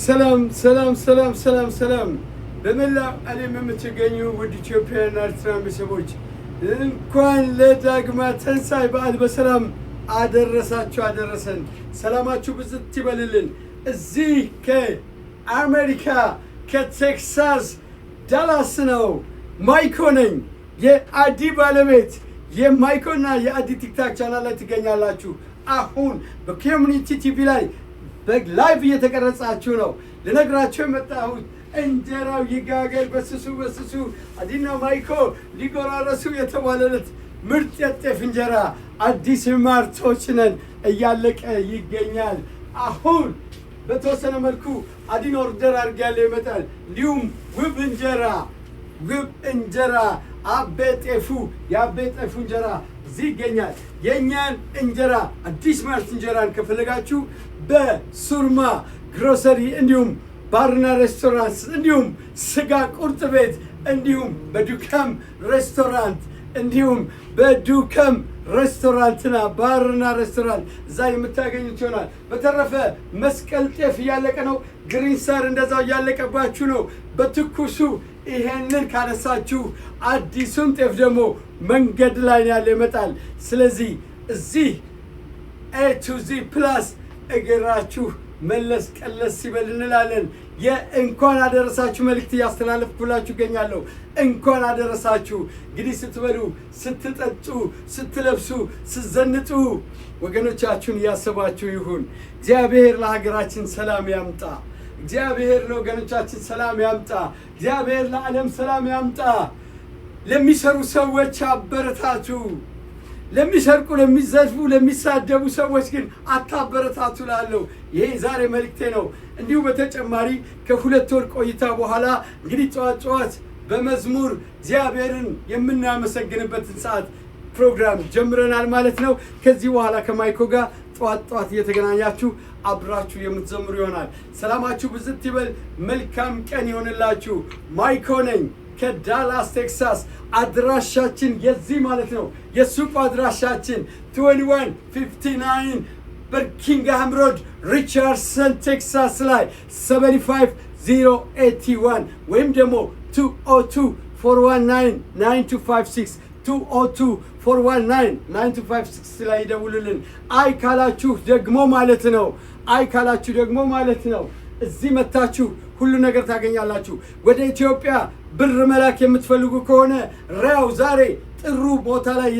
ሰላም በመላው ዓለም የምትገኙ ውድ ኢትዮጵያውያን ኤርትራ ቤተሰቦች እንኳን ለዳግማ ትንሣኤ በዓል በሰላም አደረሰን። ሰላማችሁ ብዝት ይበልልን። እዚህ ከአሜሪካ ከቴክሳስ ዳላስ ነው። ማይኮ ነኝ፣ የአዲ ባለቤት። የማይኮና የአዲ ቲክታክ ቻናል ላይ ትገኛላችሁ። አሁን በኮሚኒቲ ቲቪ ላይ በላይቭ እየተቀረጻችሁ ነው። ልነግራችሁ የመጣሁት እንጀራው ይጋገር በስሱ አዲና ማይኮ ሊጎራረሱ የተባለለት ምርጥ የጤፍ እንጀራ አዲስ ማርቶች ነን እያለቀ ይገኛል። አሁን በተወሰነ መልኩ አዲን ኦርደር አድርጋለሁ ይመጣል። እንዲሁም ውብ እንጀራ አቤጤፉ የአቤጤፉ እንጀራ እዚህ ይገኛል። የኛን እንጀራ አዲስ ማርት እንጀራን ከፈለጋችሁ በሱርማ ግሮሰሪ እንዲሁም ባርና ሬስቶራንት እንዲሁም ስጋ ቁርጥ ቤት እንዲሁም በዱከም ሬስቶራንትና ባርና ሬስቶራንት እዛ የምታገኙት ይሆናል። በተረፈ መስቀል ጤፍ እያለቀ ነው። ግሪንሳር እንደዛው እያለቀባችሁ ነው። በትኩሱ ይሄንን ካነሳችሁ አዲሱን ጤፍ ደግሞ መንገድ ላይ ያለ ይመጣል። ስለዚህ እዚህ A to Z ፕላስ እግራችሁ መለስ ቀለስ ይበል እንላለን። የእንኳን አደረሳችሁ መልእክት ያስተላለፍኩላችሁ እገኛለሁ። እንኳን አደረሳችሁ። እንግዲህ ስትበሉ፣ ስትጠጡ፣ ስትለብሱ፣ ስትዘንጡ ወገኖቻችሁን እያሰባችሁ ይሁን። እግዚአብሔር ለሀገራችን ሰላም ያምጣ። እግዚአብሔር ለወገኖቻችን ሰላም ያምጣ። እግዚአብሔር ለዓለም ሰላም ያምጣ። ለሚሰሩ ሰዎች አበረታቱ። ለሚሰርቁ፣ ለሚዘልፉ፣ ለሚሳደቡ ሰዎች ግን አታበረታቱ እላለሁ። ይሄ ዛሬ መልእክቴ ነው። እንዲሁ በተጨማሪ ከሁለት ወር ቆይታ በኋላ እንግዲህ ጠዋት በመዝሙር እግዚአብሔርን የምናመሰግንበትን ሰዓት ፕሮግራም ጀምረናል ማለት ነው። ከዚህ በኋላ ከማይኮ ጋር ጠዋት እየተገናኛችሁ አብራችሁ የምትዘምሩ ይሆናል። ሰላማችሁ ብዝት ይበል። መልካም ቀን ይሆንላችሁ። ማይኮ ነኝ ከዳላስ ቴክሳስ። አድራሻችን የዚህ ማለት ነው። የሱቁ አድራሻችን 2159 በርኪንግሃም ሮድ ሪቻርድሰን ቴክሳስ ላይ 75081 ወይም ደግሞ 202-419-9256 202-419-9256 ላይ ይደውሉልን። አይ ካላችሁ ደግሞ ማለት ነው እዚህ መታችሁ ሁሉ ነገር ታገኛላችሁ። ወደ ኢትዮጵያ ብር መላክ የምትፈልጉ ከሆነ ሪያው ዛሬ ጥሩ ቦታ ላይ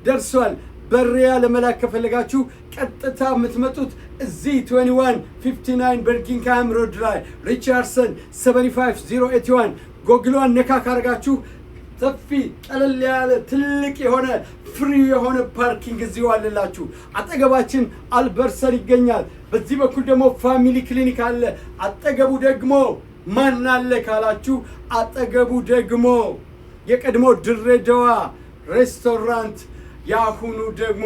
ደርሷል። በሪያ ለመላክ ከፈለጋችሁ ቀጥታ የምትመጡት እዚህ 2159 በርኪንግሃም ሮድ ላይ ሪቻርድሰን 75081 ጎግሏን ነካ ካረጋችሁ ሰፊ ቀለል ያለ ትልቅ የሆነ ፍሪ የሆነ ፓርኪንግ እዚሁ አለላችሁ። አጠገባችን አልበርሰን ይገኛል። በዚህ በኩል ደግሞ ፋሚሊ ክሊኒክ አለ። አጠገቡ ደግሞ ማን አለ ካላችሁ አጠገቡ ደግሞ የቀድሞ ድሬዳዋ ሬስቶራንት ያሁኑ ደግሞ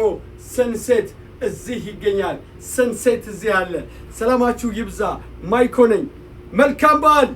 ሰንሴት እዚህ ይገኛል። ሰንሴት እዚህ አለ። ሰላማችሁ ይብዛ። ማይኮ ነኝ። መልካም በዓል።